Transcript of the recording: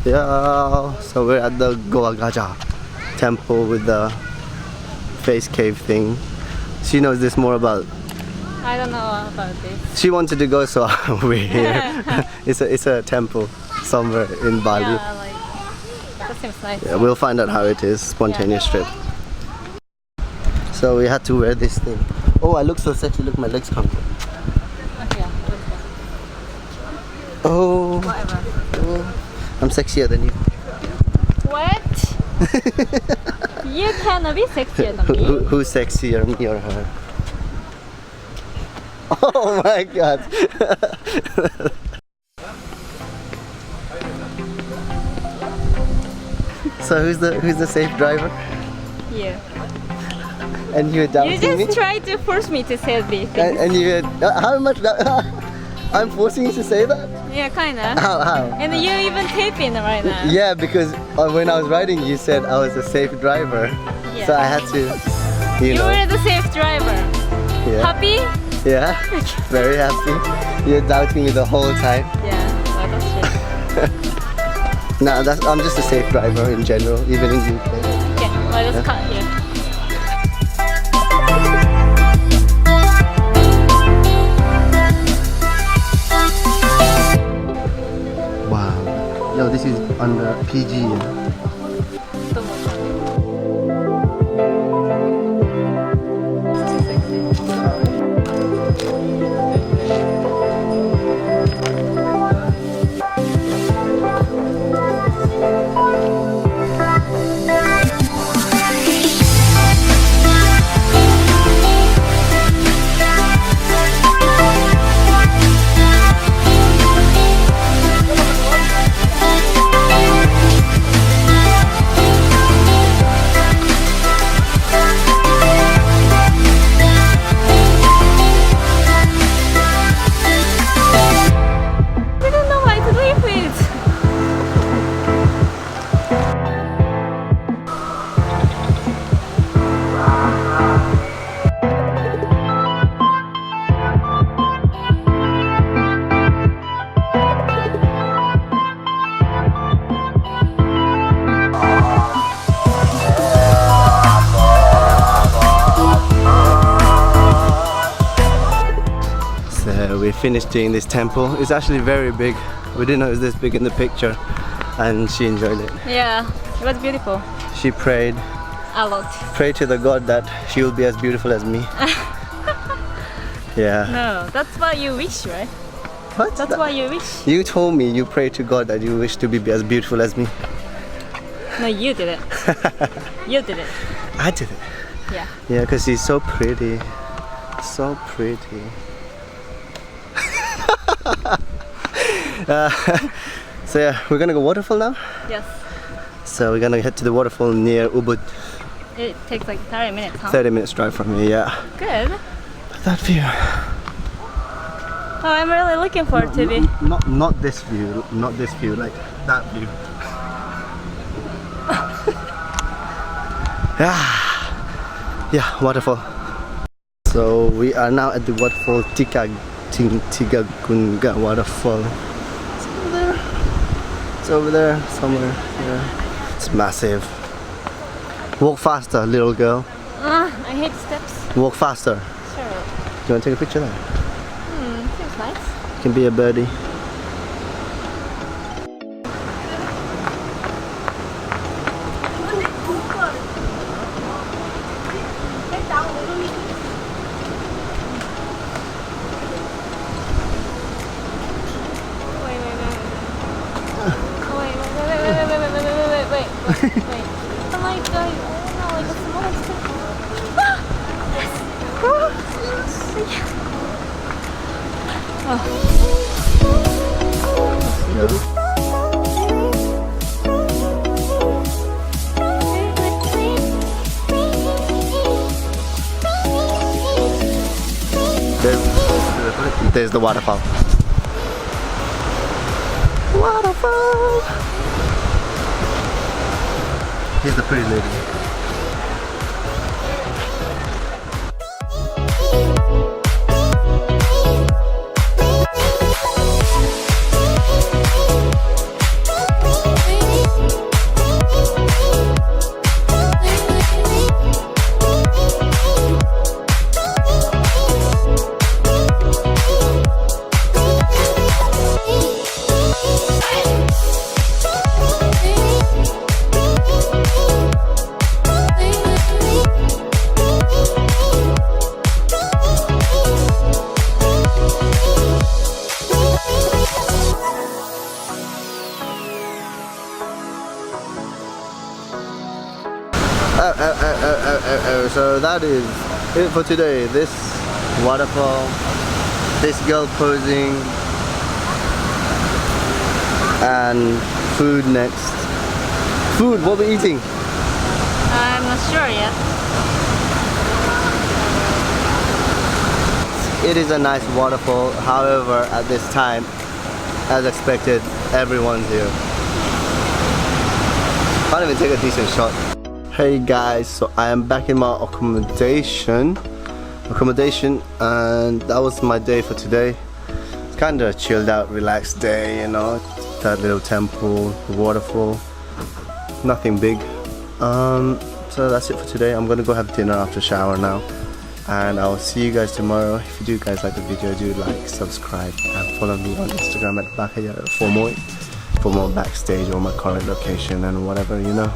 Yeah, so we're at the Goa Gajah temple with the face cave thing. She knows this more about. I don't know about this. She wanted to go, so we're here. It's a temple somewhere in Bali. Yeah, like that seems nice. Yeah, we'll find out how it is. Spontaneous trip. So we had to wear this thing. Oh, I look so sexy. Look, my legs come. Yeah. Oh. Whatever. Oh. I'm sexier than you. What? You cannot be sexier than me. Who's sexier, me or her? Oh my god. So who's the safe driver? You. And you're doubting You me? just tried to force me to say these things. And you how much I'm forcing you to say that? Yeah, kinda. How? And you even taping right now. Yeah, because when I was riding, you said I was a safe driver, Yeah. so I had to, you know. were the safe driver. Yeah. Happy? Yeah, very happy. You're doubting me the whole time. Yeah, well, that's true. Nah, I'm just a safe driver in general, even in UK. Okay, well, let's cut here. Wow. Yo, this is under PG. Yeah? We finished doing this temple. It's actually very big. We didn't know it was this big in the picture, and she enjoyed it. Yeah, it was beautiful. She prayed A lot. to the God that she will be as beautiful as me. Yeah. No, that's what you wish, right? What? That's what you wish. You told me you pray to God that you wish to be as beautiful as me. No, you did it. You did it. I did it. Yeah. Yeah, because she's so pretty. So pretty. So yeah, we're gonna go waterfall now. Yes. So we're gonna head to the waterfall near Ubud. It takes like 30 minutes, huh? 30 minutes drive from here, yeah. Good. That view. Oh, I'm really looking forward to it. Not this view, not this view, like that view. Yeah, waterfall. So we are now at the waterfall Tegenungan waterfall. It's over there somewhere. Yeah. It's massive. Walk faster, little girl. I hate steps. Walk faster. Sure. Do you want to take a picture there? Seems nice. You can be a birdie. Wait. Oh my god, no, like a small step. There's the waterfall. Waterfall! Here's the pretty lady. So that is it for today. This waterfall, this girl posing, and food next. Food, what we eating? I'm not sure yet. It is a nice waterfall, however at this time, as expected, everyone's here. Can't even take a decent shot. Hey guys, so I am back in my accommodation and that was my day for today. It's kind of a chilled out, relaxed day, you know. That little temple, the waterfall, nothing big. So that's it for today. I'm gonna go have dinner after shower now, and I'll see you guys tomorrow. If you do guys like the video, do like, subscribe, and follow me on Instagram at Bakaya for more backstage or my current location and whatever, you know.